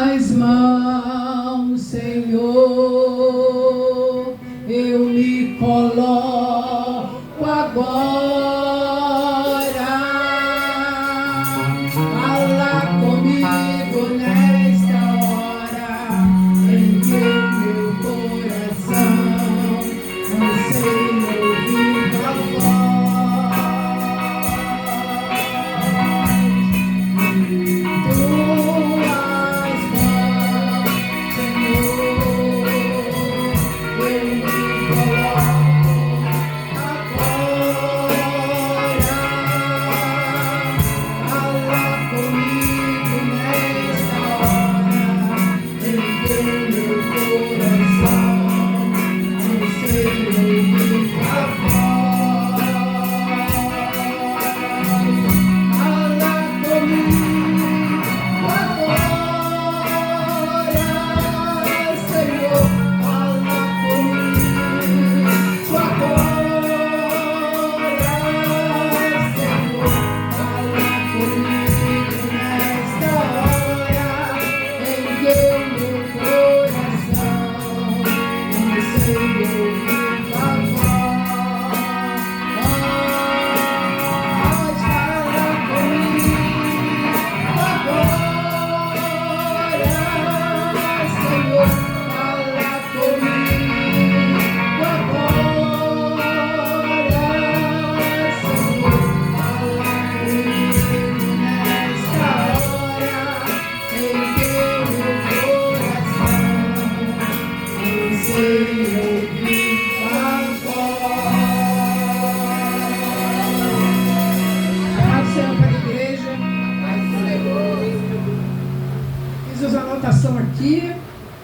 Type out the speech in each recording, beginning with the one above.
As mãos, Senhor, eu me coloco agora. Fala comigo nesta hora, envia meu coração, anseio ouvir tua voz.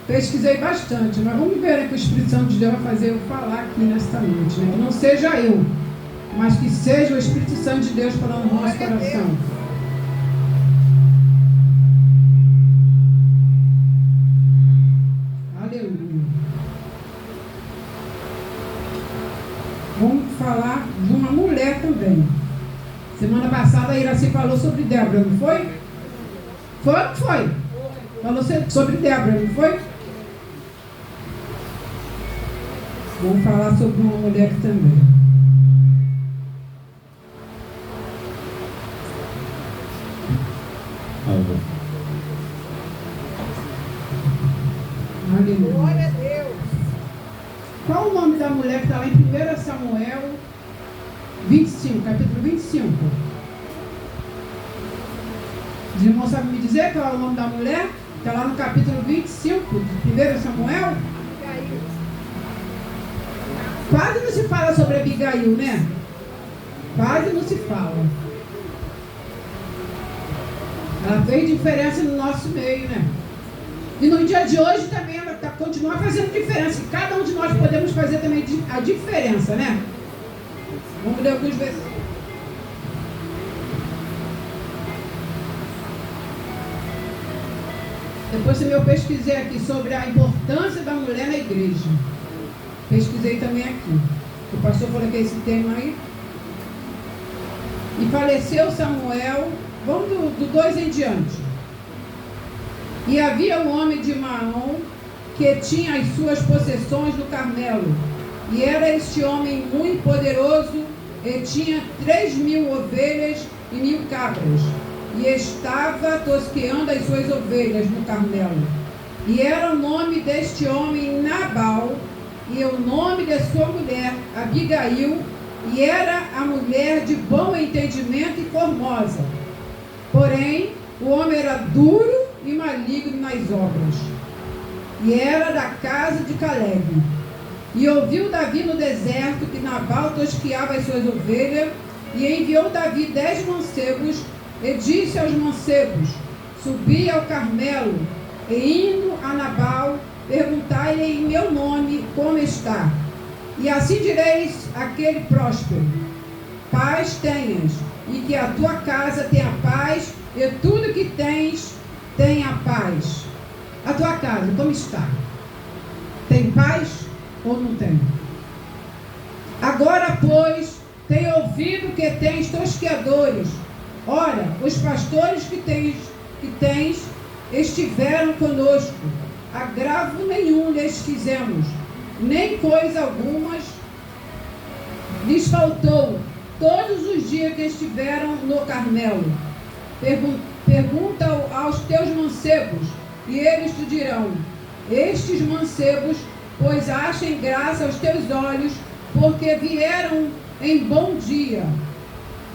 Pesquisei bastante, mas vamos ver o que o Espírito Santo de Deus vai fazer eu falar aqui nesta noite, né? Que não seja eu, mas que seja o Espírito Santo de Deus falando no nosso coração. Aleluia. Vamos falar de uma mulher também. Semana passada a Iraci falou sobre Débora, não foi? Foi ou não foi? Falou sobre Débora, não foi? Vamos falar sobre uma mulher também. Aleluia. Glória a Deus. Qual o nome da mulher que está lá em 1 Samuel 25, capítulo 25? Os irmãos sabem me dizer qual é o nome da mulher? Está lá no capítulo 25 de 1 Samuel? Quase não se fala sobre Abigail, né? Quase não se fala. Ela fez diferença no nosso meio, né? E no dia de hoje também ela continua fazendo diferença. E cada um de nós podemos fazer também a diferença, né? Vamos ler alguns versículos. Depois eu pesquisei aqui sobre a importância da mulher na igreja. Pesquisei também aqui. O pastor falou que é esse tema aí. E faleceu Samuel, vamos do 2 em diante. E havia um homem de Maom que tinha as suas possessões no Carmelo. E era este homem muito poderoso e tinha 3.000 ovelhas e 1.000 cabras. E estava tosqueando as suas ovelhas no Carmelo. E era o nome deste homem Nabal, e o nome da sua mulher Abigail, e era a mulher de bom entendimento e formosa. Porém, o homem era duro e maligno nas obras, e era da casa de Caleb. E ouviu Davi no deserto que Nabal tosqueava as suas ovelhas, e enviou Davi 10 mancebos, e disse aos mancebos: subi ao Carmelo, e indo a Nabal, perguntai-lhe em meu nome como está. E assim direis àquele próspero: paz tenhas, e que a tua casa tenha paz, e tudo que tens tenha paz. A tua casa, como está? Tem paz ou não tem? Agora, pois, tenho ouvido que tens tosqueadores. Ora, os pastores que tens, estiveram conosco, agravo nenhum lhes fizemos, nem coisa alguma lhes faltou, todos os dias que estiveram no Carmelo. Pergunta aos teus mancebos, e eles te dirão: estes mancebos, pois achem graça aos teus olhos, porque vieram em bom dia.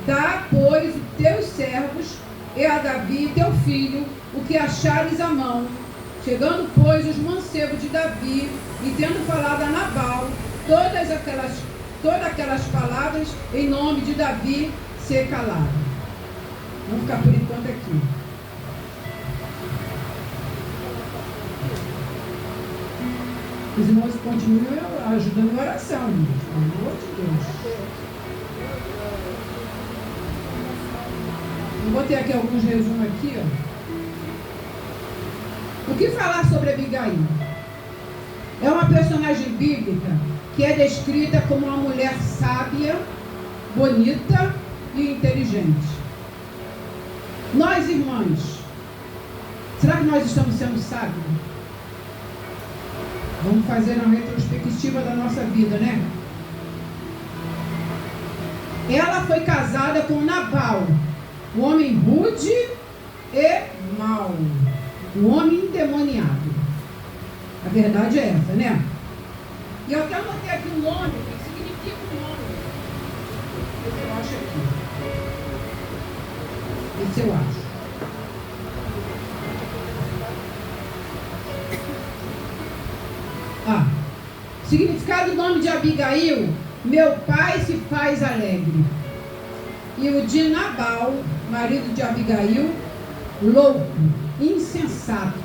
Dá, pois, os teus servos e a Davi, teu filho, o que achares à mão. Chegando, pois, os mancebos de Davi, e tendo falado a Nabal todas aquelas palavras, em nome de Davi, se calaram. Vamos ficar por enquanto aqui. Os irmãos continuam ajudando em oração, pelo amor de Deus. Eu botei aqui alguns resumos aqui, ó. O que falar sobre Abigail? É uma personagem bíblica que é descrita como uma mulher sábia, bonita e inteligente. Nós, irmãs, será que nós estamos sendo sábios? Vamos fazer uma retrospectiva da nossa vida, né? Ela foi casada com Nabal, um homem rude e mau, um homem endemoniado. A verdade é essa, né? E eu até anotei aqui um nome, que significa um nome. Esse eu acho aqui. Esse eu acho. Significado do nome de Abigail: meu pai se faz alegre. E o de Nabal, marido de Abigail: louco, insensato.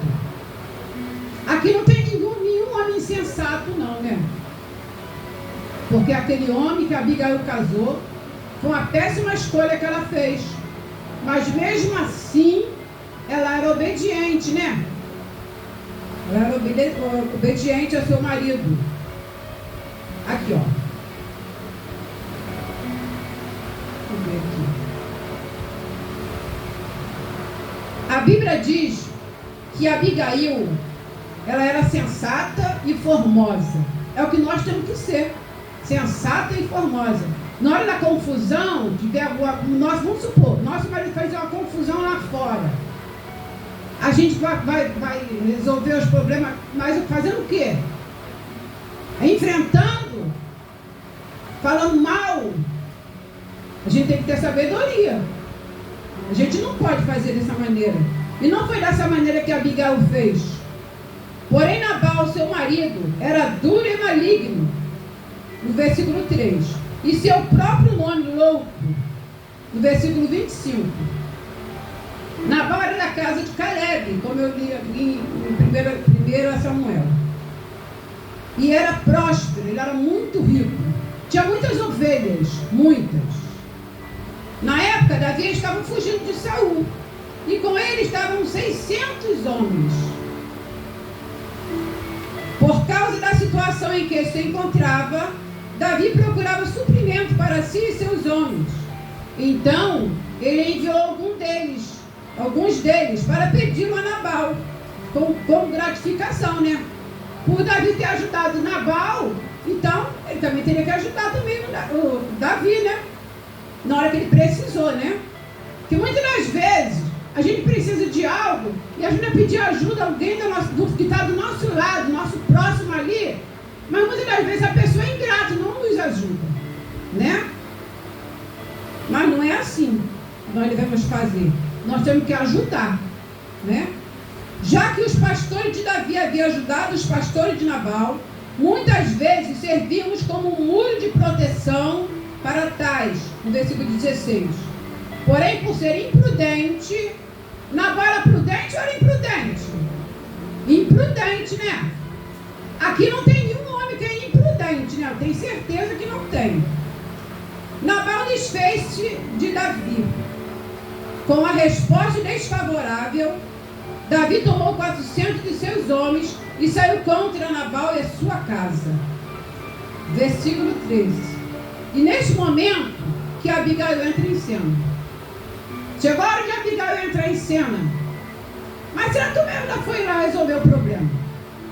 Aqui não tem nenhum homem insensato não, né? Porque aquele homem que Abigail casou foi uma péssima escolha que ela fez. Mas mesmo assim, ela era obediente, né? Ela era obediente ao seu marido. Aqui, ó. Vamos ver aqui. A Bíblia diz que Abigail, ela era sensata e formosa. É o que nós temos que ser. Sensata e formosa. Na hora da confusão, vamos supor, nosso marido faz uma confusão lá fora. A gente vai resolver os problemas, mas fazendo o quê? Enfrentando, falando mal. A gente tem que ter sabedoria. A gente não pode fazer dessa maneira. E não foi dessa maneira que Abigail fez. Porém, Nabal, seu marido, era duro e maligno. No versículo 3. E seu próprio nome, louco. No versículo 25. Nabal era da casa de Caleb, como eu li em 1 Samuel. E era próspero, ele era muito rico. Tinha muitas ovelhas, muitas. Na época, Davi estava fugindo de Saul. E com ele estavam 600 homens. Por causa da situação em que se encontrava, Davi procurava suprimento para si e seus homens. Então, ele enviou alguns deles, para pedi-lo a Nabal, com gratificação, né? Por Davi ter ajudado Nabal, então ele também teria que ajudar também o Davi, né? Na hora que ele precisou, né? Que muitas das vezes a gente precisa de algo e a gente vai pedir ajuda a alguém que está do nosso lado, nosso próximo ali, mas muitas das vezes a pessoa é ingrata, não nos ajuda, né? Mas não é assim que nós devemos fazer. Nós temos que ajudar, né? Já que os pastores de Davi haviam ajudado os pastores de Nabal, muitas vezes servíamos como um muro de proteção para tais, no versículo 16. Porém, por ser imprudente, Nabal era prudente ou era imprudente? Imprudente, né? Aqui não tem nenhum homem que é imprudente, né? Eu tenho certeza que não tem. Nabal desfez-se de Davi. Com a resposta desfavorável, Davi tomou 400 de seus homens e saiu contra Nabal e a sua casa. Versículo 13. E neste momento que Abigail entra em cena. Chegou a hora de Abigail entrar em cena. Mas Mas será que ela foi lá resolver o problema?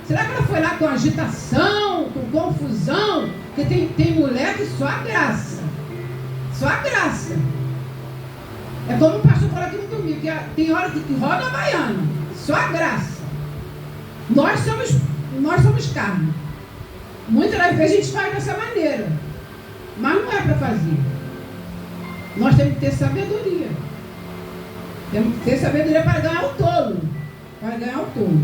Será que ela foi lá com agitação, com confusão? Porque tem mulher que só a graça. Só a graça. É como o pastor falou aqui no domingo, que tem hora que roda a baiana. Só a graça. Nós somos carne. Muitas das vezes a gente faz dessa maneira. Mas não é para fazer. Nós temos que ter sabedoria. Temos que ter sabedoria para ganhar o tolo. Para ganhar o tolo.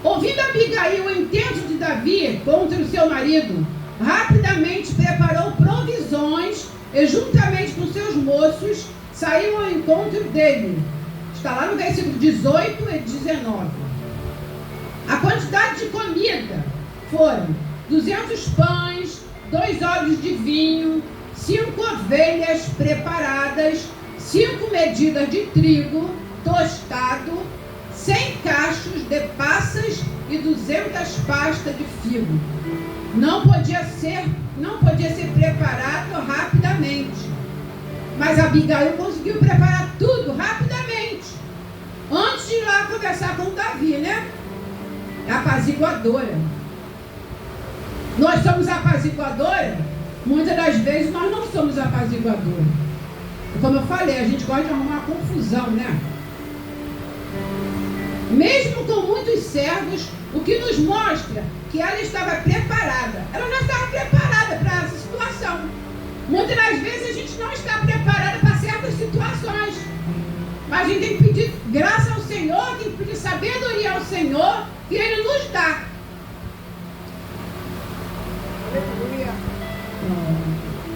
Ouvindo Abigail o intento de Davi contra o seu marido, rapidamente preparou provisões e, juntamente com seus moços, saiu ao encontro dele. Está lá no versículo 18 e 19. A quantidade de comida foram 200 pães, 2 odres de vinho, 5 ovelhas preparadas, 5 medidas de trigo tostado, 100 cachos de passas e 200 pastas de figo. Não podia ser preparado rapidamente. Mas Abigail conseguiu preparar tudo rapidamente. Antes de ir lá conversar com Davi, né? Apaziguadora. Nós somos apaziguadora? Muitas das vezes nós não somos apaziguadora. Como eu falei, a gente gosta de arrumar uma confusão, né? Mesmo com muitos servos, o que nos mostra que ela estava preparada. Ela não estava preparada para essa situação. Muitas das vezes a gente não está preparada para certas situações. Mas a gente tem que pedir graça ao Senhor, tem que pedir sabedoria ao Senhor, que Ele nos dá.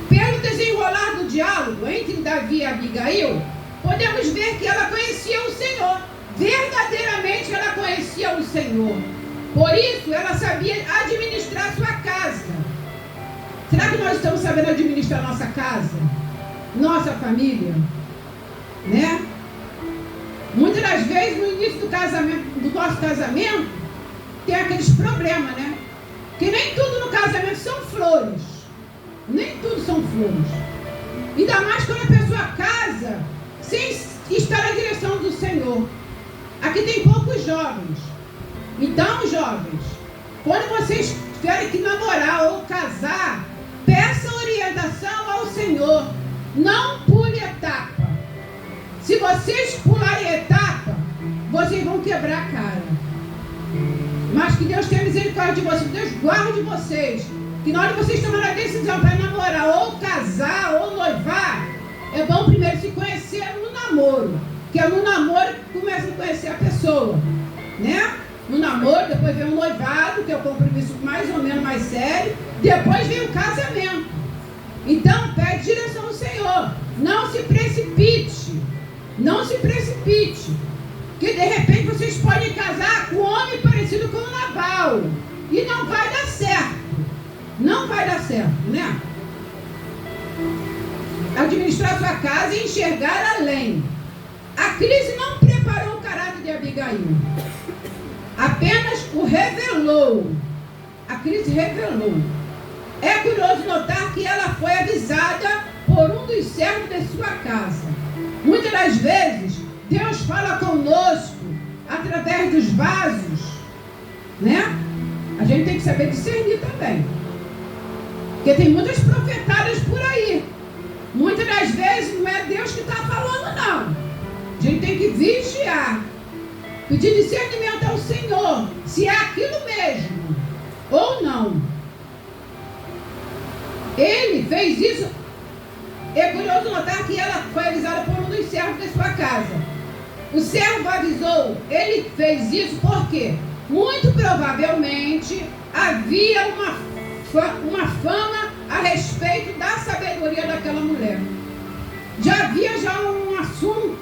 Pelo desenrolar do diálogo entre Davi e Abigail, podemos ver que ela conhecia o Senhor. Verdadeiramente ela conhecia o Senhor. Por isso ela sabia administrar sua casa. Será que nós estamos sabendo administrar nossa casa? Nossa família? Né? Muitas das vezes no início do nosso casamento tem aqueles problemas, né? Que nem tudo no casamento são flores. Nem tudo são flores. Ainda mais quando a pessoa casa sem estar na direção do Senhor. Aqui tem poucos jovens. Então, jovens, quando vocês tiverem que namorar ou casar, peça orientação ao Senhor. Não pule etapa. Se vocês pularem etapa, vocês vão quebrar a cara. Mas que Deus tenha misericórdia de vocês, que Deus guarde vocês. Que na hora que vocês tomarem a decisão para namorar, ou casar, ou noivar, é bom primeiro se conhecer no namoro. Que é no namoro que começa a conhecer a pessoa, né? No namoro, depois vem o noivado, que é o compromisso mais ou menos mais sério. Depois vem o casamento. Então, pede direção ao Senhor. Não se precipite. Não se precipite. Porque de repente vocês podem casar com um homem parecido com o Nabal. E não vai dar certo. Não vai dar certo, né? Administrar sua casa e enxergar além. A crise não preparou o caráter de Abigail. Apenas o revelou. A crise revelou. É curioso notar que ela foi avisada por um dos servos de sua casa. Muitas das vezes, Deus fala conosco através dos vasos, né? A gente tem que saber discernir também. Porque tem muitas profetadas por aí. Muitas das vezes não é Deus que está falando, não. A gente tem que vigiar. Pedir discernimento ao Senhor, se é aquilo mesmo ou não. Ele fez isso. É curioso notar que ela foi avisada por um dos servos de sua casa. O servo avisou, ele fez isso porque muito provavelmente havia uma fama a respeito da sabedoria daquela mulher. Já havia um assunto,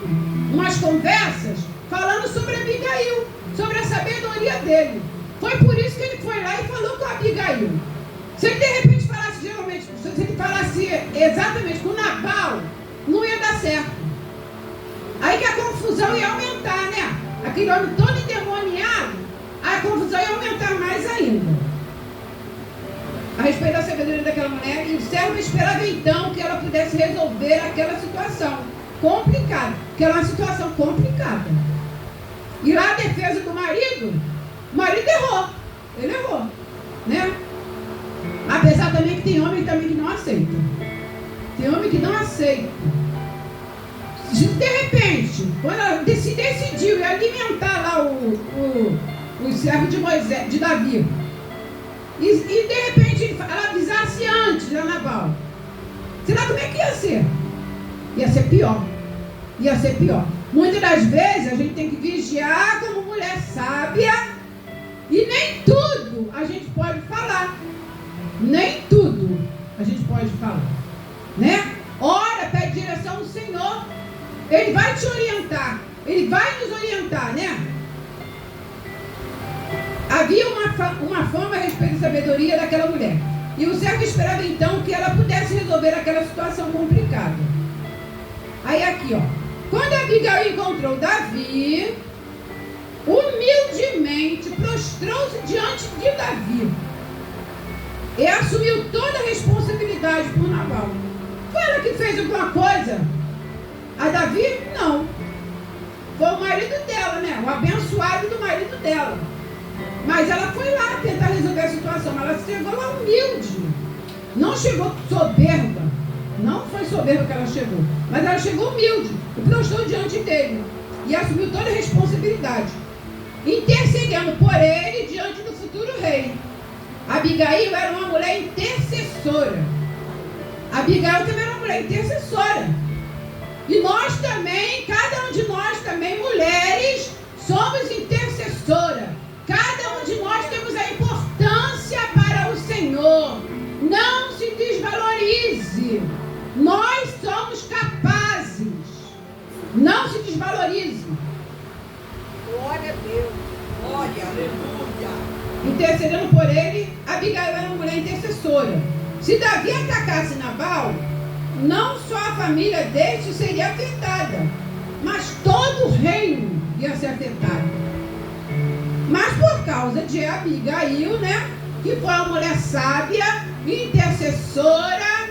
umas conversas falando sobre Abigail, sobre a sabedoria dele. Foi por isso que ele foi lá e falou com Abigail. Se ele de repente falasse se ele falasse exatamente com Nabal, não ia dar certo. Aí que a confusão ia aumentar, né? Aquele homem todo endemoniado, a confusão ia aumentar mais ainda. A respeito da sabedoria daquela mulher, e o servo esperava então que ela pudesse resolver aquela situação complicada, que era uma situação complicada. E lá a defesa do marido, o marido errou. Ele errou, né? Apesar também que tem homem também que não aceita. Tem homem que não aceita. De repente, quando ela se decidiu alimentar lá o servo de Moisés, de Davi, e de repente ela avisasse antes a Nabal, será como é que ia ser? Ia ser pior. Ia ser pior. Muitas das vezes a gente tem que vigiar como mulher sábia, e nem tudo a gente pode falar. Nem tudo a gente pode falar, né? Ora, pede direção do Senhor. Ele vai te orientar. Ele vai nos orientar, né? Havia uma fama a respeito da sabedoria daquela mulher. E o servo esperava então que ela pudesse resolver aquela situação complicada. Aí aqui, ó. Quando Abigail encontrou Davi, humildemente prostrou-se diante de Davi e assumiu toda a responsabilidade por Nabal. Foi ela que fez alguma coisa? A Davi? Não. Foi o marido dela, né? O abençoado do marido dela. Mas ela foi lá tentar resolver a situação. Ela chegou lá humilde. Não chegou soberba. Não foi soberba que ela chegou. Mas ela chegou humilde. E prostrou diante dele. E assumiu toda a responsabilidade. Intercedendo por ele diante do futuro rei. Abigail era uma mulher intercessora. Abigail também era uma mulher intercessora. E nós também, cada um de nós também, mulheres, somos intercessora. Cada um de nós temos a importância para o Senhor. Não se desvalorize. Nós somos capazes. Não se desvalorize. Glória a Deus. Glória, aleluia. Intercedendo por ele, Abigail era uma mulher intercessora. Se Davi atacasse Nabal, não só a família deste seria afetada, mas todo o reino ia ser afetado. Mas por causa de Abigail, né, que foi uma mulher sábia, intercessora,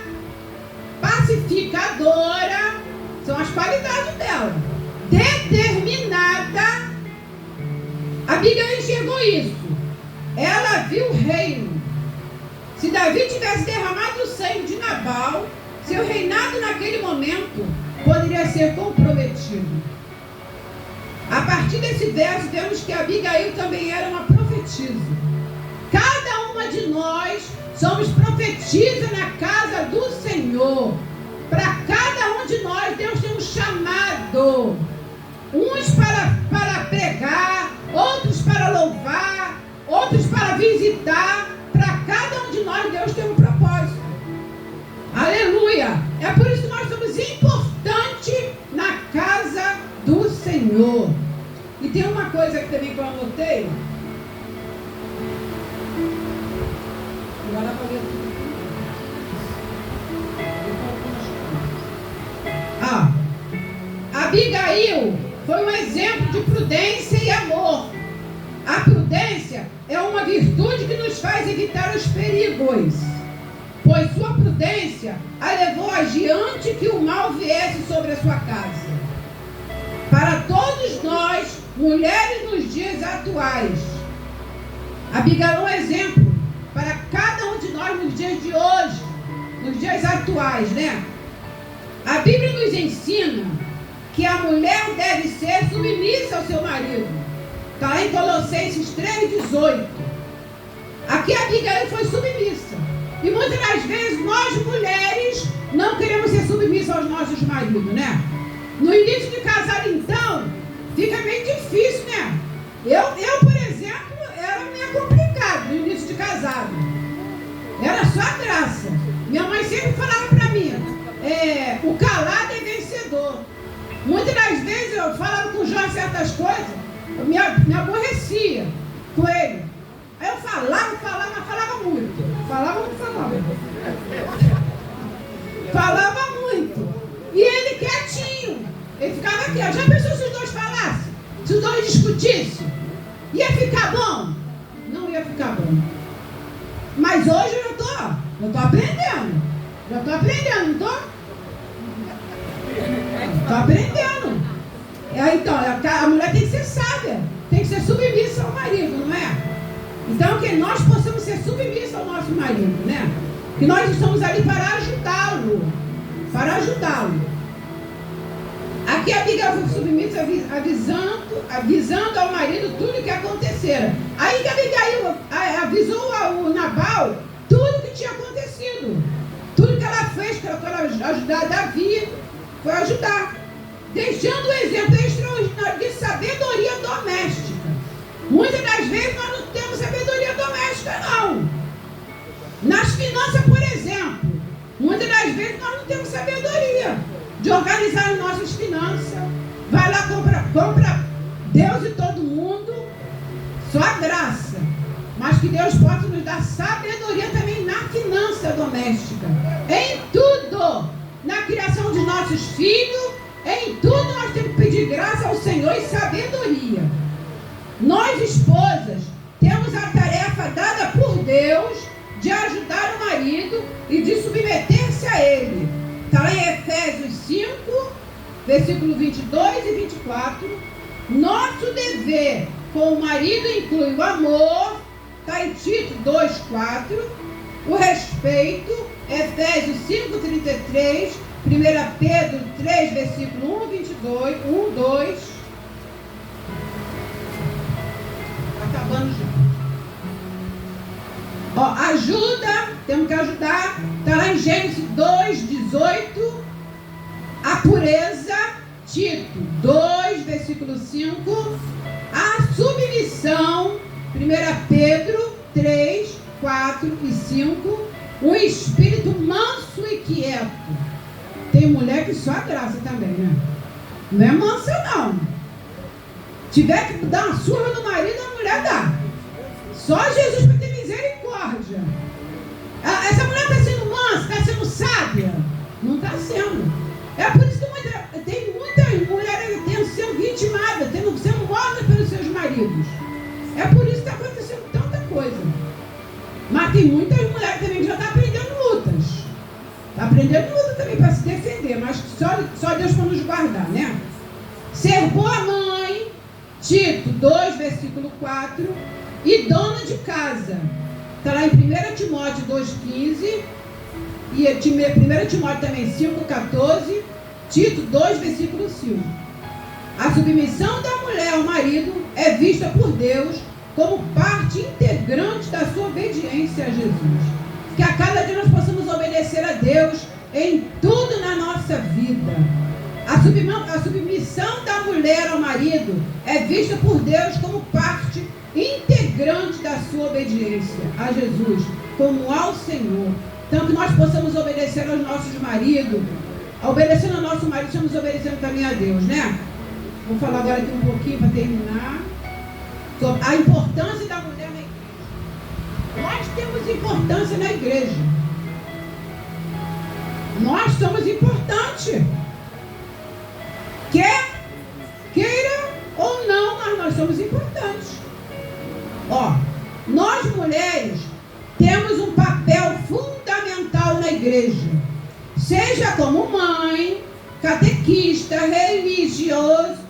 pacificadora, são as qualidades dela, determinada, Abigail enxergou isso. Ela viu o reino. Se Davi tivesse derramado o sangue de Nabal, seu reinado naquele momento poderia ser comprometido. A partir desse verso, vemos que Abigail também era uma profetisa. Cada uma de nós somos profetisas na casa do Senhor. Para cada um de nós, Deus tem um chamado. Uns para pregar, outros para louvar, outros para visitar. Para cada um de nós, Deus tem um propósito. Aleluia! É por isso que nós somos importantes na casa do Senhor. E tem uma coisa que também que eu anotei. Agora para ver tudo. Abigail foi um exemplo de prudência e amor. A prudência é uma virtude que nos faz evitar os perigos, pois sua prudência a levou adiante que o mal viesse sobre a sua casa. Para todos nós, mulheres nos dias atuais, Abigail é um exemplo para cada um de nós nos dias de hoje, nos dias atuais, né? A Bíblia nos ensina que a mulher deve ser submissa ao seu marido. Está em Colossenses 3,18. Aqui a Abigail foi submissa. E muitas das vezes nós mulheres não queremos ser submissas aos nossos maridos, né? No início de casado, então, fica meio difícil, né? Eu, por exemplo, era meio complicado no início de casado. Era só a graça. Minha mãe sempre falava para mim, o calado é vencedor. Muitas das vezes eu falava com o João certas coisas, eu me aborrecia com ele. Aí eu falava muito. Falava muito. E ele quietinho. Ele ficava aqui, ó. Já pensou se os dois falassem? Se os dois discutissem? Ia ficar bom? Não ia ficar bom. Mas hoje eu tô aprendendo. Já tô aprendendo, não tô? Tô aprendendo. Então, a mulher tem que ser sábia, tem que ser submissa ao marido, não é? Então, que nós possamos ser submissos ao nosso marido, né? Que nós estamos ali para ajudá-lo. Para ajudá-lo. Aqui a Abigail foi submissa, avisando ao marido tudo o que acontecera. Aí que a Abigail avisou ao Nabal tudo o que tinha acontecido. Tudo que ela fez para ajudar Davi, foi ajudar. Deixando um exemplo extraordinário de sabedoria doméstica. Muitas das vezes nós não temos sabedoria doméstica, não. Nas finanças, por exemplo, muitas das vezes nós não temos sabedoria de organizar as nossas finanças. Vai lá, compra Deus e todo mundo, só a graça. Mas que Deus possa nos dar sabedoria também na finança doméstica. Em tudo. Na criação dos nossos filhos, em tudo nós temos que pedir graça ao Senhor e sabedoria. Nós, esposas, temos a tarefa dada por Deus de ajudar o marido e de submeter-se a ele. Está lá em Efésios 5, versículo 22 e 24. Nosso dever com o marido inclui o amor, está em Tito 2,4, o respeito, Efésios 5,33, 1 Pedro 3, versículo 1, 22, 1, 2. Está acabando já. Ó, ajuda, temos que ajudar. Está lá em Gênesis 2,18. A pureza, Tito 2, versículo 5. A submissão, 1 Pedro 3, 4 e 5. Um espírito manso e quieto. Tem mulher que só a graça também, né? Não é mansa, não. Tiver que dar uma surra no marido, a mulher dá. Só Jesus para ter misericórdia. Essa mulher está sendo mansa, está sendo sábia? Não está sendo. É por isso que tem muitas mulheres sendo vitimadas, sendo mortas pelos seus maridos. É por isso que está acontecendo tanta coisa. Mas tem muitas mulheres também que já estão aprendendo lutas. Está aprendendo luta também para se defender, mas só Deus para nos guardar, né? Ser boa mãe, Tito 2, versículo 4, e dona de casa. Está lá em 1 Timóteo 2,15, e 1 Timóteo também 5,14, Tito 2, versículo 5. A submissão da mulher ao marido é vista por Deus como parte integrante da sua obediência a Jesus. Que a cada dia nós possamos obedecer a Deus em tudo na nossa vida. A submissão da mulher ao marido é vista por Deus como parte integrante da sua obediência a Jesus, como ao Senhor. Então que nós possamos obedecer aos nossos maridos. Obedecendo ao nosso marido, estamos obedecendo também a Deus, né? Vou falar agora aqui um pouquinho para terminar sobre a importância da mulher na igreja. Nós temos importância na igreja. Nós somos importantes. Queira ou não, mas nós somos importantes. Ó, nós mulheres temos um papel fundamental na igreja. Seja como mãe, catequista, religiosa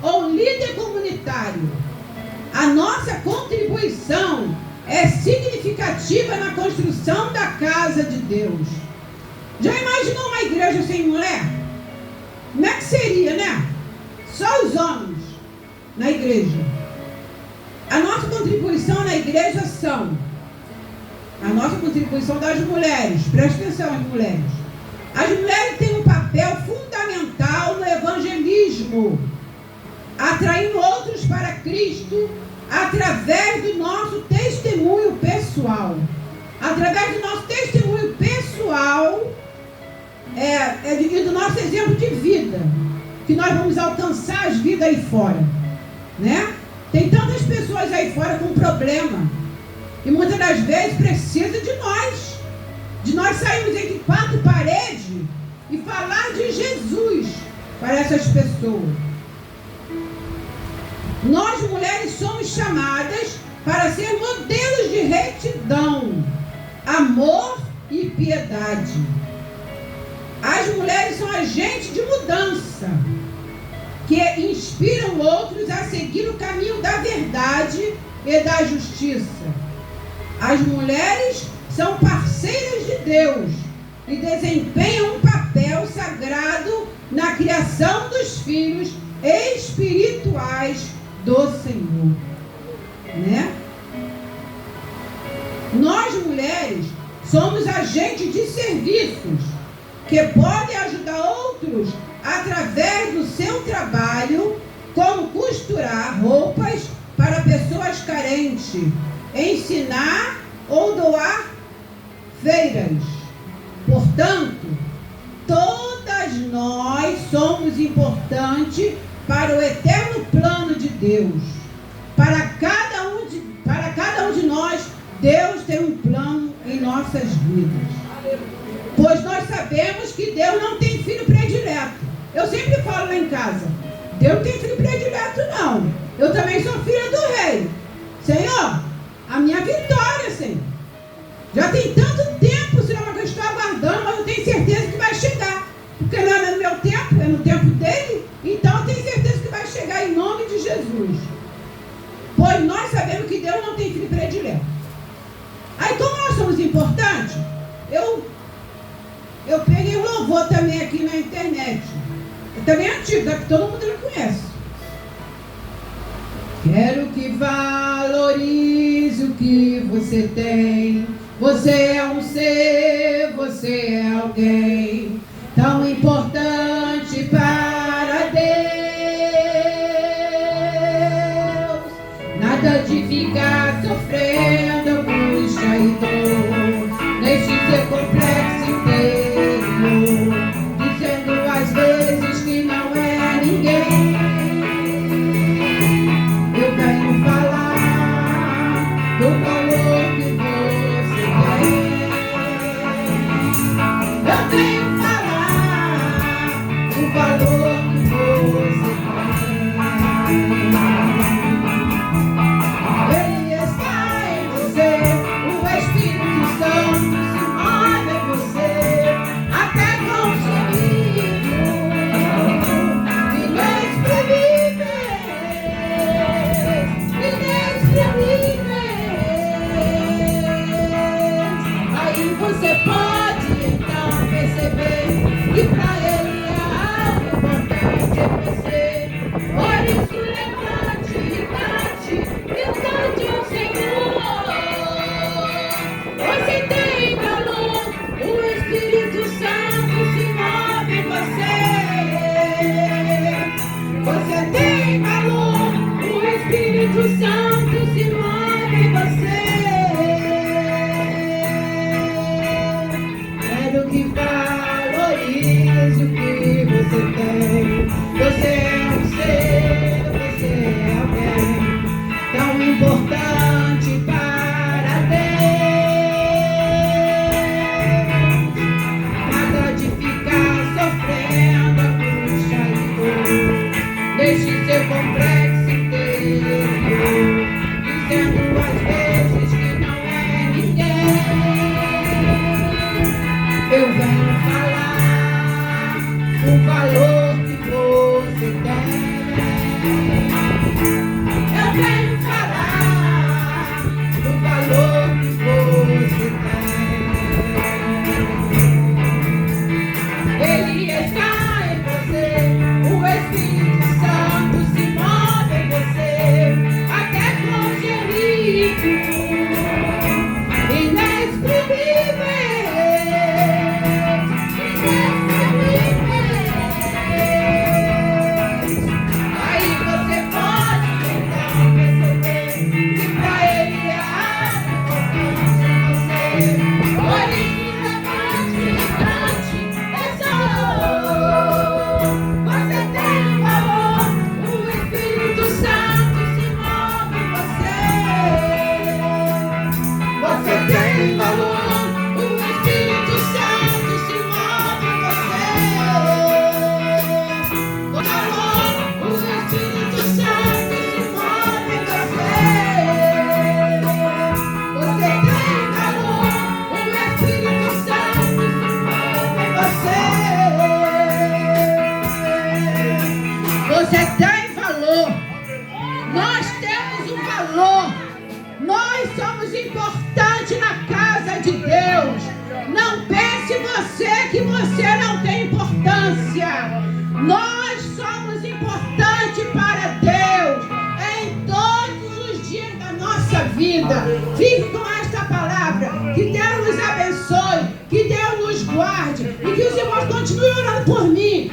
ou líder comunitário. A nossa contribuição é significativa na construção da casa de Deus. Já imaginou uma igreja sem mulher? Como é que seria, né? Só os homens na igreja. A nossa contribuição na igreja são a nossa contribuição das mulheres. Presta atenção, as mulheres. As mulheres têm um papel fundamental no evangelismo, atraindo outros para Cristo através do nosso testemunho pessoal. Através do nosso testemunho pessoal e do nosso exemplo de vida, que nós vamos alcançar as vidas aí fora, né? Tem tantas pessoas aí fora com problema e muitas das vezes precisa de nós sairmos entre quatro paredes e falar de Jesus para essas pessoas. Nós mulheres somos chamadas para ser modelos de retidão, amor e piedade. As mulheres são agentes de mudança que inspiram outros a seguir o caminho da verdade e da justiça. As mulheres são parceiras de Deus e desempenham um papel sagrado na criação dos filhos espirituais do Senhor, né? Nós, mulheres, somos agentes de serviços que podem ajudar outros através do seu trabalho, como costurar roupas para pessoas carentes, ensinar ou doar feiras. Portanto, todas nós somos importantes para o eterno plano de Deus. Para cada um de nós, Deus tem um plano em nossas vidas. Pois nós sabemos que Deus não tem filho predileto. Eu sempre falo lá em casa, Deus não tem filho predileto não. Eu também sou filha do rei. Senhor, a minha vitória, Senhor. Já tem tanto tempo, Senhor, que eu estou aguardando, mas eu tenho certeza que vai chegar. Porque não é no meu tempo, é no tempo dele. Então eu tenho certeza que vai chegar em nome de Jesus. Pois nós sabemos que Deus não tem filho predileto. Aí como nós somos importantes, eu peguei um louvor também aqui na internet. Também é antigo, que todo mundo já conhece. Quero que valorize o que você tem. Você é um ser, você é alguém tão importante para Deus. Nada de ficar sofrendo angústia e dor. Deixe ser complexo inteiro, dizendo às vezes que não é ninguém. Eu venho falar do valor que você tem. Eu venho falar do valor que você tem. Ele está em você, o Espírito Santo se move em você, até conseguir aí você pode então perceber que para ele é algo importante é você. Por isso levante e cante ao Senhor. Você tem valor, o Espírito Santo se move em você. Você tem valor, o Espírito Santo se move em você. Quero que valorize o que você tem. Você é um ser, você é alguém tão importante para Deus. Nada de ficar sofrendo angústia e dor. Deixe seu complexo inteiro. temos um valor. Nós somos importantes na casa de Deus. Não pense você que você não tem importância. Nós somos importantes para Deus em todos os dias da nossa vida. Fique com esta palavra. Que Deus nos abençoe, que Deus nos guarde e que os irmãos continuem orando por mim.